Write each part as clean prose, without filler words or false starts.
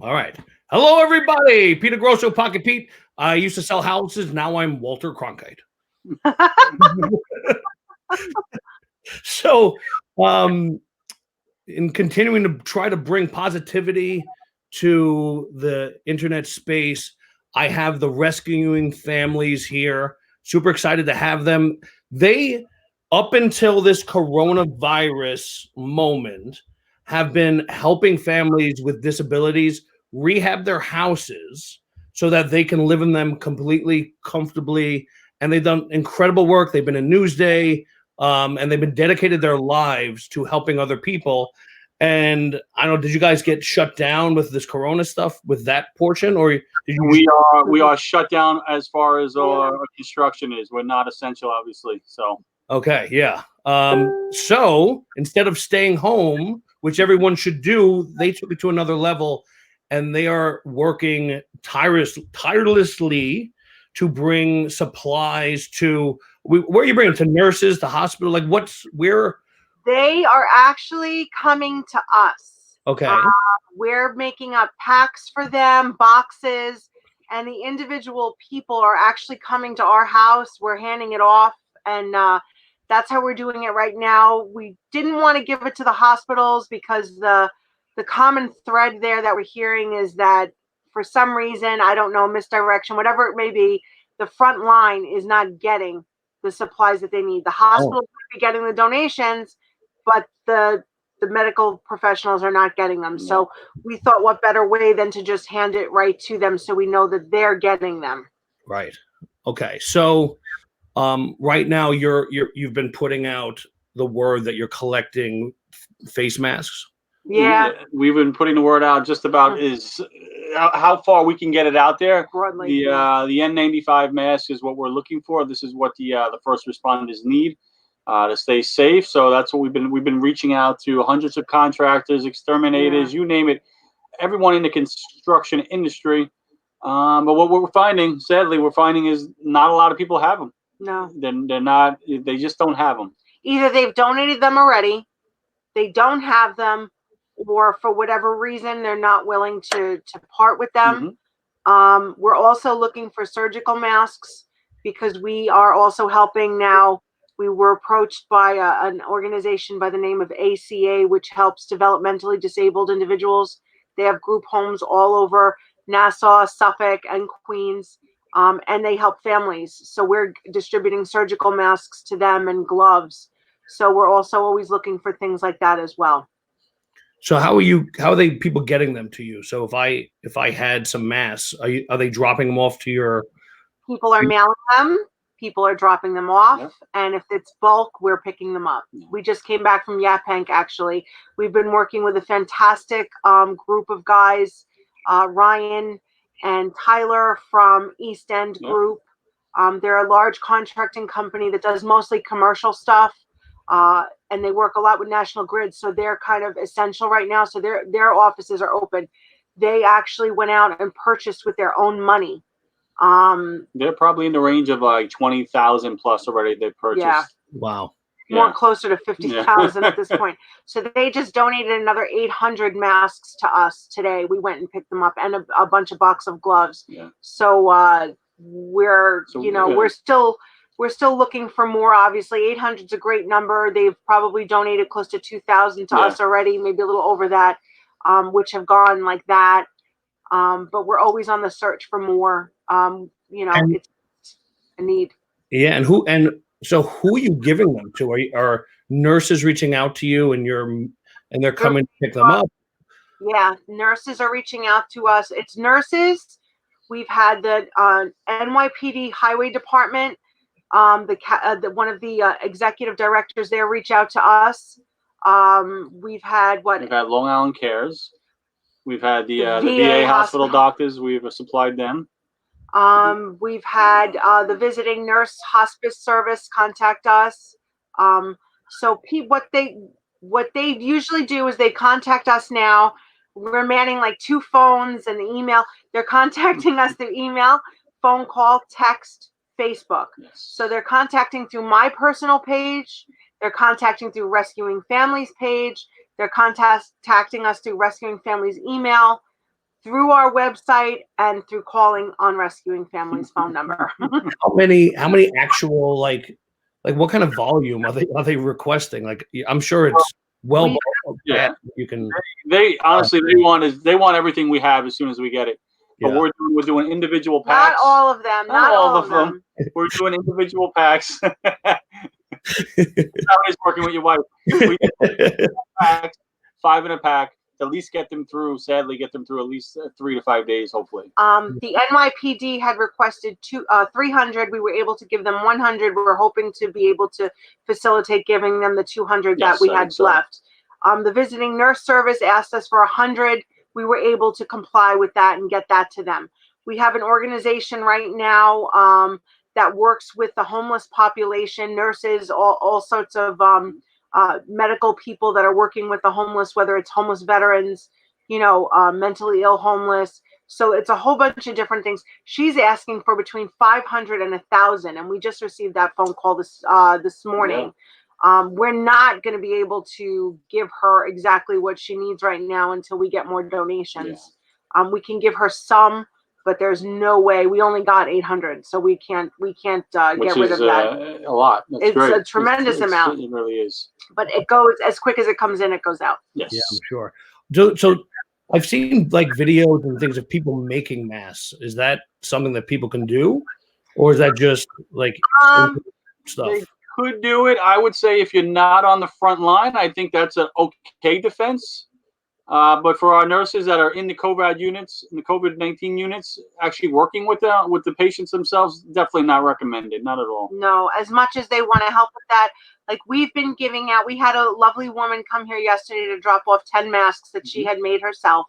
All right. Hello, everybody. Peter Grosso, Pocket Pete. I used to sell houses. Now I'm Walter Cronkite. So, in continuing to try to bring positivity to the internet space, I have the rescuing families here. Super excited to have them. They, up until this coronavirus moment, have been helping families with disabilities rehab their houses so that they can live in them completely comfortably. And they've done incredible work. They've been in Newsday, and they've been dedicated their lives to helping other people. And I don't know, did you guys get shut down with this Corona stuff with that portion, or did you? We are shut down as far as our construction is. We're not essential, obviously. So Okay, yeah. So instead of staying home, which everyone should do, they took it to another level, and they are working tirelessly to bring supplies to. Where are you bringing to nurses, to hospital? Like, where? They are actually coming to us. Okay. We're making up packs for them, boxes, and the individual people are actually coming to our house. We're handing it off, and that's how we're doing it right now. We didn't want to give it to the hospitals because the common thread there that we're hearing is that for some reason, I don't know, misdirection, whatever it may be, the front line is not getting the supplies that they need. The hospitals might be getting the donations, but the medical professionals are not getting them. So we thought, what better way than to just hand it right to them so we know that they're getting them. Right. Okay. So right now you've been putting out the word that you're collecting face masks. Yeah. We've been putting the word out just about is how far we can get it out there. Broadly, the N95 mask is what we're looking for. This is what the first responders need to stay safe. So that's what we've been reaching out to hundreds of contractors, exterminators, you name it, everyone in the construction industry. But what we're finding, sadly, is not a lot of people have them. No, they're not. They just don't have them. Either they've donated them already, they don't have them, or for whatever reason they're not willing to part with them. We're also looking for surgical masks because we are also helping now. We were approached by an organization by the name of ACA, which helps developmentally disabled individuals. They have group homes all over Nassau, Suffolk, and Queens, and they help families. So we're distributing surgical masks to them and gloves. So we're also always looking for things like that as well. So how are they people getting them to you? So if I had some masks, are they dropping them off to your? People are mailing them. People are dropping them off, and if it's bulk, we're picking them up. We just came back from Yapank, actually. We've been working with a fantastic group of guys, Ryan and Tyler from East End Group. They're a large contracting company that does mostly commercial stuff, and they work a lot with National Grid, so they're kind of essential right now. So their offices are open. They actually went out and purchased with their own money. They're probably in the range of like 20,000 plus already. They purchased. Yeah. Wow. More closer to 50,000 at this point. So they just donated another 800 masks to us today. We went and picked them up, and a bunch of box of gloves. Yeah. So we're still looking for more. Obviously, 800 is a great number. They've probably donated close to 2,000 to us already, maybe a little over that, which have gone like that. But we're always on the search for more. It's a need. Yeah, and so who are you giving them to? Are nurses reaching out to you, and they're coming to pick them up? Yeah, nurses are reaching out to us. It's nurses. We've had the NYPD Highway Department, one of the executive directors there reach out to us. We've had Long Island Cares. We've had the VA hospital doctors. We've supplied them. We've had the visiting nurse hospice service contact us. So what they usually do is they contact us now. We're manning like 2 phones and email. They're contacting us through email, phone call, text, Facebook. So they're contacting through my personal page. They're contacting through Rescuing Families page. They're contacting us through Rescuing Families email, through our website and through calling on Rescuing Families phone number. How many actual like what kind of volume are they requesting? Like, I'm sure it's well yeah. you can. They honestly they want everything we have as soon as we get it. But Yeah. we're doing individual packs. Not all of them. Not all of them. We're doing individual packs. How it is working with your wife. We do packs, 5 in a pack. At least get them through. Sadly, get them through at least 3 to 5 days, hopefully. The NYPD had requested 300. We were able to give them 100. We were hoping to be able to facilitate giving them the 200 that we had left. The visiting nurse service asked us for 100. We were able to comply with that and get that to them. We have an organization right now that works with the homeless population, nurses, all sorts of medical people that are working with the homeless, whether it's homeless veterans, mentally ill homeless. So it's a whole bunch of different things. She's asking for between 500 and 1,000, and we just received that phone call this morning. Yeah. We're not going to be able to give her exactly what she needs right now until we get more donations. Yeah. We can give her some, but there's no way. We only got 800, so we can't get rid of that. A lot. That's it's great. A tremendous amount. It really is. But it goes as quick as it comes in. It goes out. Yes. Yeah, I'm sure. So I've seen like videos and things of people making masks. Is that something that people can do, or is that just like stuff? They could do it. I would say if you're not on the front line, I think that's an okay defense. But for our nurses that are in the COVID-19 units, actually working with the patients themselves, definitely not recommended. Not at all. No, as much as they want to help with that, like we've been giving out. We had a lovely woman come here yesterday to drop off 10 masks that she had made herself.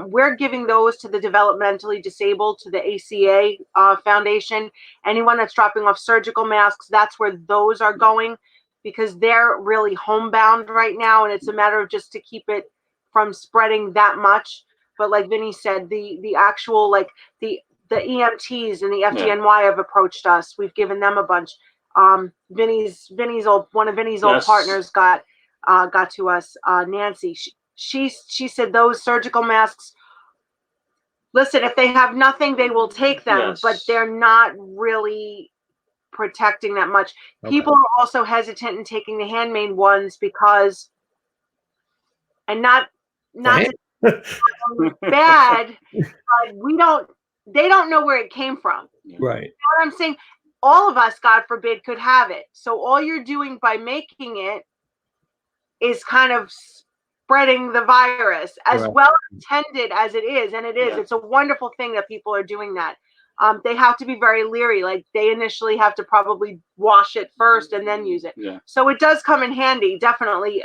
We're giving those to the developmentally disabled, to the ACA Foundation. Anyone that's dropping off surgical masks, that's where those are going, because they're really homebound right now, and it's a matter of just to keep it from spreading that much. But like Vinny said, the actual like the EMTs and the FDNY have approached us. We've given them a bunch. One of Vinny's old partners got to us, Nancy. She said those surgical masks, listen, if they have nothing, they will take them, but they're not really protecting that much. Okay. People are also hesitant in taking the handmade ones because, and not bad, but they don't know where it came from. Right. You know what I'm saying? All of us, God forbid, could have it. So all you're doing by making it is kind of spreading the virus, as well intended as it is. And it is. Yeah. It's a wonderful thing that people are doing that. They have to be very leery. Like they initially have to probably wash it first and then use it. Yeah. So it does come in handy, definitely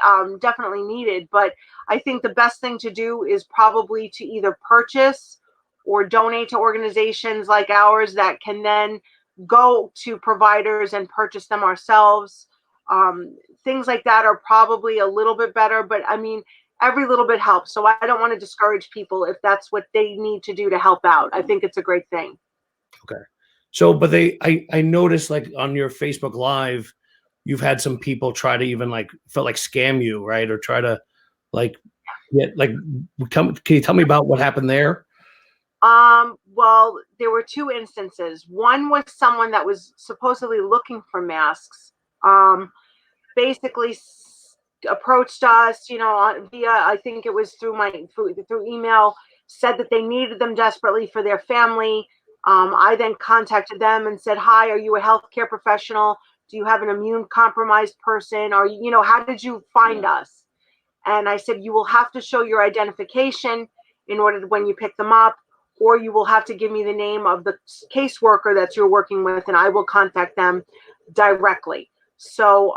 needed. But I think the best thing to do is probably to either purchase or donate to organizations like ours that can then go to providers and purchase them ourselves. Things like that are probably a little bit better, but I mean, every little bit helps. So I don't want to discourage people if that's what they need to do to help out. I think it's a great thing. Okay. So, but I noticed like on your Facebook Live, you've had some people try to even felt like scam you, right? Or try to can you tell me about what happened there? Well, there were 2 instances. One was someone that was supposedly looking for masks. Basically approached us, via, I think it was through email, said that they needed them desperately for their family. I then contacted them and said, hi, are you a healthcare professional? Do you have an immune compromised person? Or, how did you find us? And I said, you will have to show your identification in order to, when you pick them up, or you will have to give me the name of the caseworker that you're working with, and I will contact them directly. So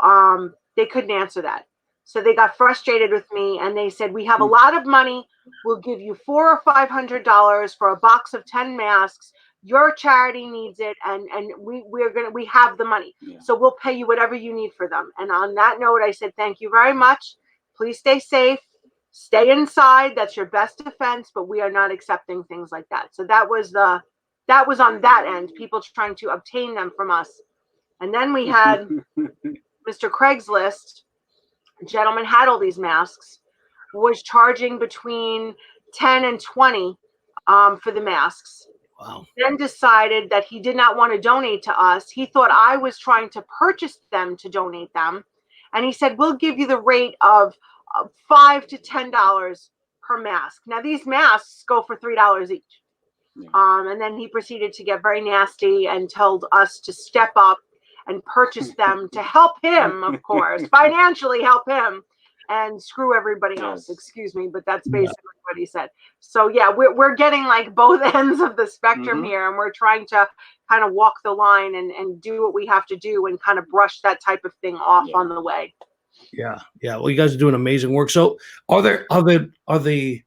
they couldn't answer that. So they got frustrated with me, and they said, we have a lot of money. We'll give you $400 or $500 for a box of 10 masks. Your charity needs it, and we have the money. Yeah. So we'll pay you whatever you need for them. And on that note, I said, thank you very much. Please stay safe. Stay inside. That's your best defense, but we are not accepting things like that. So that was on that end, people trying to obtain them from us. And then we had Mr. Craigslist. A gentleman had all these masks, was charging between 10 and 20 for the masks. Wow. Then decided that he did not want to donate to us. He thought I was trying to purchase them to donate them. And he said, we'll give you the rate of $5 to $10 per mask. Now, these masks go for $3 each. And then he proceeded to get very nasty and told us to step up and purchase them to help him, of course, financially help him, and screw everybody else. Excuse me, but that's basically what he said. So yeah, we're getting like both ends of the spectrum here, and we're trying to kind of walk the line and do what we have to do and kind of brush that type of thing off on the way. Yeah. Well, you guys are doing amazing work. So are the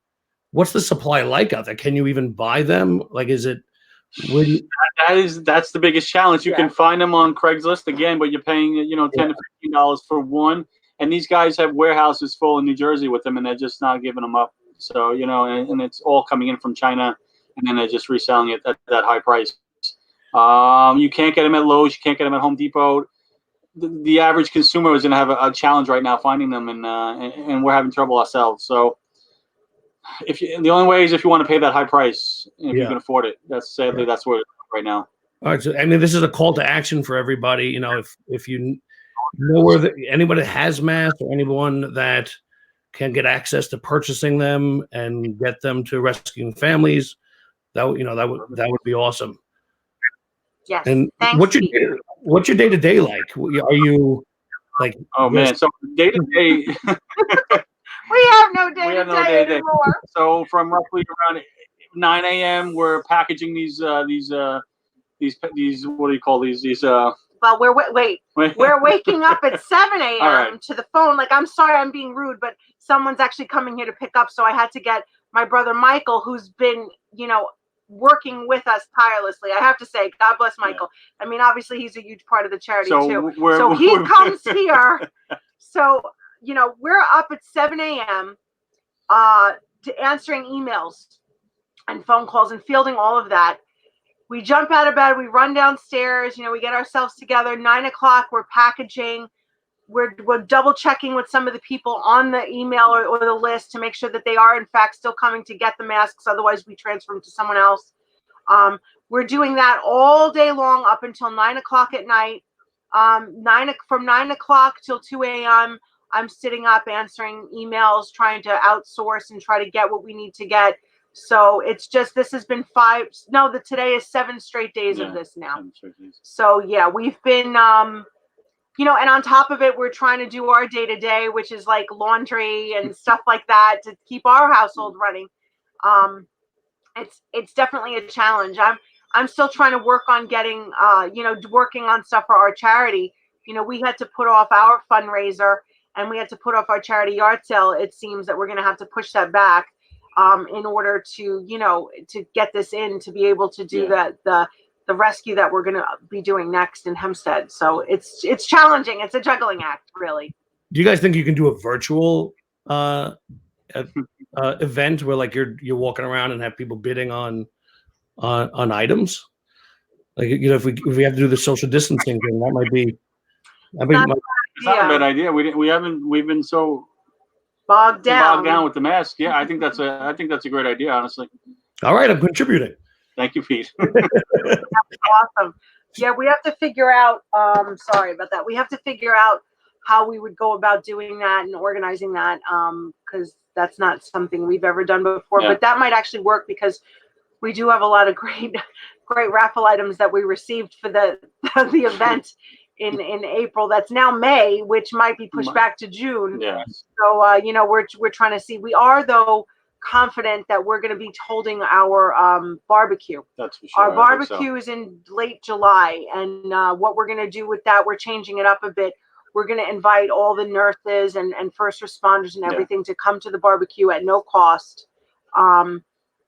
what's the supply like out there? Can you even buy them? Like, is it? That's the biggest challenge. You can find them on Craigslist again, but you're paying $10 to $15 for one. And these guys have warehouses full in New Jersey with them, and they're just not giving them up. So and it's all coming in from China, and then they're just reselling it at that high price. You can't get them at Lowe's. You can't get them at Home Depot. The average consumer is going to have a challenge right now finding them, and we're having trouble ourselves. So the only way is if you want to pay that high price, if you can afford it. That's where it's right now. All right. So I mean, this is a call to action for everybody. If you know where anybody has masks or anyone that can get access to purchasing them and get them to rescuing families, that would be awesome. Yes. And thanks, what's your day-to-day like? Are you like? Oh man, so day-to-day. We have no day-to-day anymore. So from roughly around 9 a.m., we're packaging these what do you call these? Well, we're waking up at 7 a.m. to the phone. Like, I'm sorry, I'm being rude, but someone's actually coming here to pick up. So I had to get my brother Michael, who's been, working with us tirelessly. I have to say, God bless Michael. I mean, obviously, he's a huge part of the charity too. So he comes here. So, we're up at 7 a.m. To answering emails and phone calls and fielding all of that. We jump out of bed, we run downstairs, we get ourselves together. 9 o'clock, we're packaging. We're double checking with some of the people on the email or the list to make sure that they are in fact still coming to get the masks. Otherwise, we transfer them to someone else. We're doing that all day long up until 9 o'clock at night. From 9 o'clock till 2 a.m., I'm sitting up answering emails, trying to outsource and try to get what we need to get. So it's just, this has been today is 7 straight days of this now. So yeah, we've been, and on top of it, we're trying to do our day-to-day, which is like laundry and stuff like that to keep our household running. It's definitely a challenge. I'm still trying to work on getting, working on stuff for our charity. We had to put off our fundraiser and we had to put off our charity yard sale. It seems that we're going to have to push that back. In order to, to get this in, to be able to do the rescue that we're going to be doing next in Hempstead. So it's challenging. It's a juggling act, really. Do you guys think you can do a virtual event where like you're walking around and have people bidding on items? Like, if we have to do the social distancing thing, that might be. It's not a bad idea. We've been so bogged down with the mask. Yeah, I think that's a great idea, honestly. All right, I'm contributing. Thank you, Pete. Awesome. Yeah, we have to figure out. Sorry about that. We have to figure out how we would go about doing that and organizing that, because that's not something we've ever done before. Yeah. But that might actually work because we do have a lot of great raffle items that we received for the event. In April, that's now May, which might be pushed back to June. Yeah. So we're trying to see. We are though confident that we're going to be holding our barbecue. That's for sure. Our barbecue is in late July, and what we're going to do with that, we're changing it up a bit. We're going to invite all the nurses and first responders and everything to come to the barbecue at no cost. And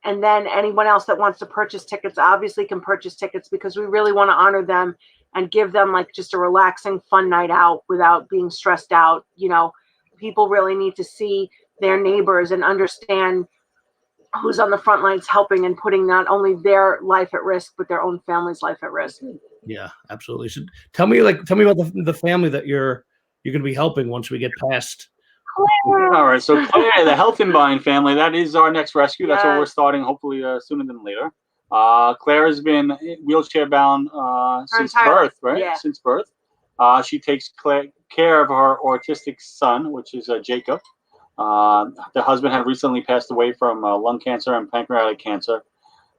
then anyone else that wants to purchase tickets obviously can purchase tickets because we really want to honor them and give them like just a relaxing, fun night out without being stressed out. People really need to see their neighbors and understand who's on the front lines helping and putting not only their life at risk, but their own family's life at risk. Yeah, absolutely. So tell me about the family that you're going to be helping once we get past Claire. All right, so Claire, the Helfenbein family, that is our next rescue. That's what we're Yes. starting, hopefully sooner than later. Claire has been wheelchair bound since birth, right? Yeah. Since birth. She takes care of her autistic son, which is Jacob. The husband had recently passed away from lung cancer and pancreatic cancer.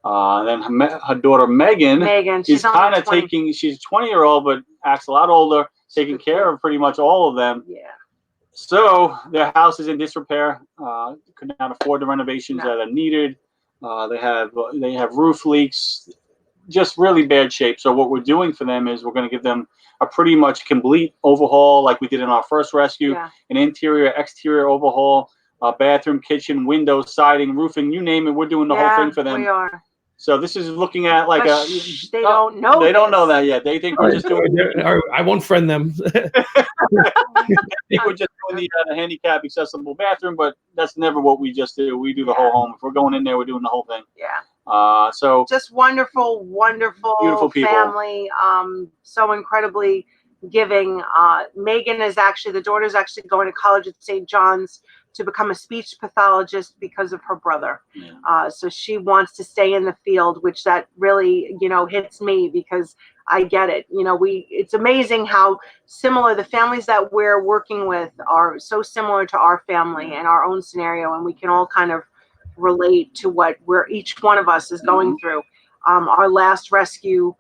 Then her daughter Megan, she's kind of taking. She's a 20-year-old, but acts a lot older, taking care of pretty much all of them. Yeah. So their house is in disrepair. Could not afford the renovations that are needed. They have roof leaks, just really bad shape. So what we're doing for them is we're going to give them a pretty much complete overhaul, like we did in our first rescue. Yeah. An interior, exterior overhaul, bathroom, kitchen, windows, siding, roofing, you name it. We're doing the whole thing for them. We are. So this is looking at like they don't know. They don't know that yet. They think we're just doing. I won't friend them. I think we're just doing the handicap accessible bathroom, but that's never what we just do. We do the whole home. If we're going in there, we're doing the whole thing. Yeah. So just wonderful, beautiful people. Family. So incredibly giving. Megan is actually, the daughter's actually going to college at St. John's to become a speech pathologist because of her brother. Yeah. So she wants to stay in the field, which that really, hits me because I get it. It's amazing how similar the families that we're working with are, so similar to our family and our own scenario. And we can all kind of relate to where each one of us is going through. Our last rescue,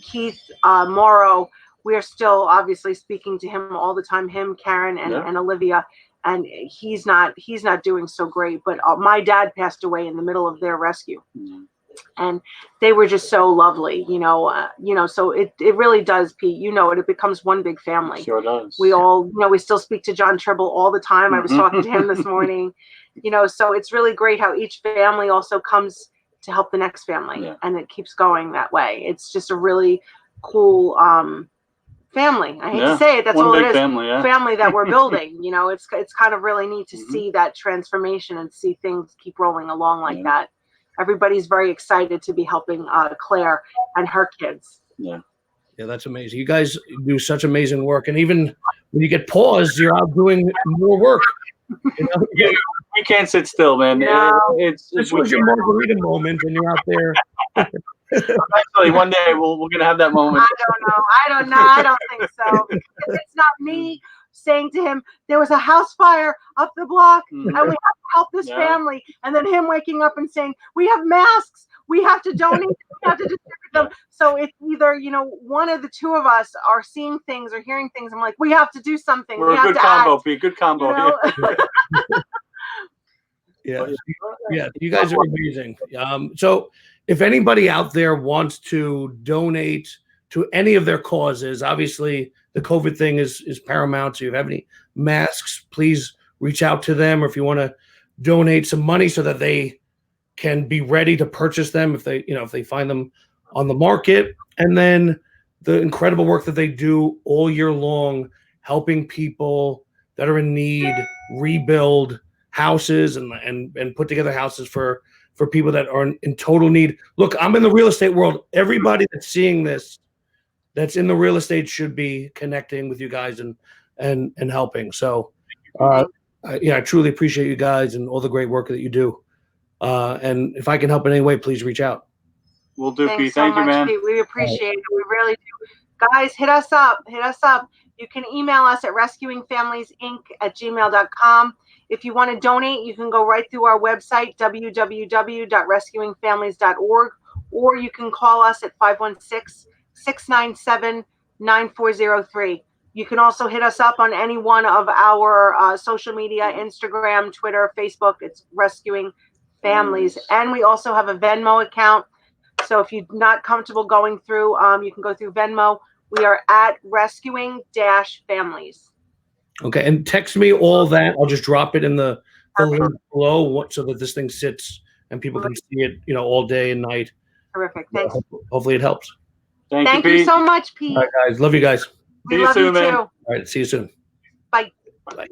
Keith Morrow, we are still obviously speaking to him all the time, him, Karen, and Olivia. And he's not doing so great. But my dad passed away in the middle of their rescue, and they were just so lovely, So it really does, Pete. It becomes one big family. Sure does. We all, we still speak to John Tribble all the time. I was talking to him this morning, So it's really great how each family also comes to help the next family, and it keeps going that way. It's just a really cool family. I hate to say it. That's all it is. Family that we're building. It's kind of really neat to see that transformation and see things keep rolling along like that. Everybody's very excited to be helping Claire and her kids. Yeah, that's amazing. You guys do such amazing work, and even when you get paused, you're out doing more work. We can't sit still, man. No. This was your margarita moment, and you're out there. Actually, one day we're gonna have that moment. I don't know. I don't think so. It's not me saying to him, there was a house fire up the block, and we have to help this family, and then him waking up and saying, we have masks, we have to donate, we have to distribute them. So it's either one of the two of us are seeing things or hearing things. I'm like, we have to do something. We're a good combo, Pete. Good combo. Yeah, you guys are amazing. So if anybody out there wants to donate to any of their causes, obviously the COVID thing is paramount. So if you have any masks, please reach out to them, or if you want to donate some money so that they can be ready to purchase them if they find them on the market. And then the incredible work that they do all year long, helping people that are in need rebuild houses and put together houses for people that are in total need. Look, I'm in the real estate world. Everybody that's seeing this, that's in the real estate, should be connecting with you guys and helping. So, I truly appreciate you guys and all the great work that you do. And if I can help in any way, please reach out. We'll do, Thanks Pete. Thank you, man. Pete. We appreciate it. We really do. Guys, hit us up. You can email us at rescuingfamiliesinc@gmail.com. If you want to donate, you can go right through our website, www.rescuingfamilies.org, or you can call us at 516-697-9403. You can also hit us up on any one of our social media, Instagram, Twitter, Facebook. It's Rescuing Families. And we also have a Venmo account. So if you're not comfortable going through, you can go through Venmo. We are at Rescuing-Families. Okay, and text me all that. I'll just drop it in the link below so that this thing sits and people can see it, all day and night. Terrific. Thanks. Hopefully it helps. Thank you so much, Pete. All right, guys. Love you guys. We love you too. All right, see you soon. Bye. Bye.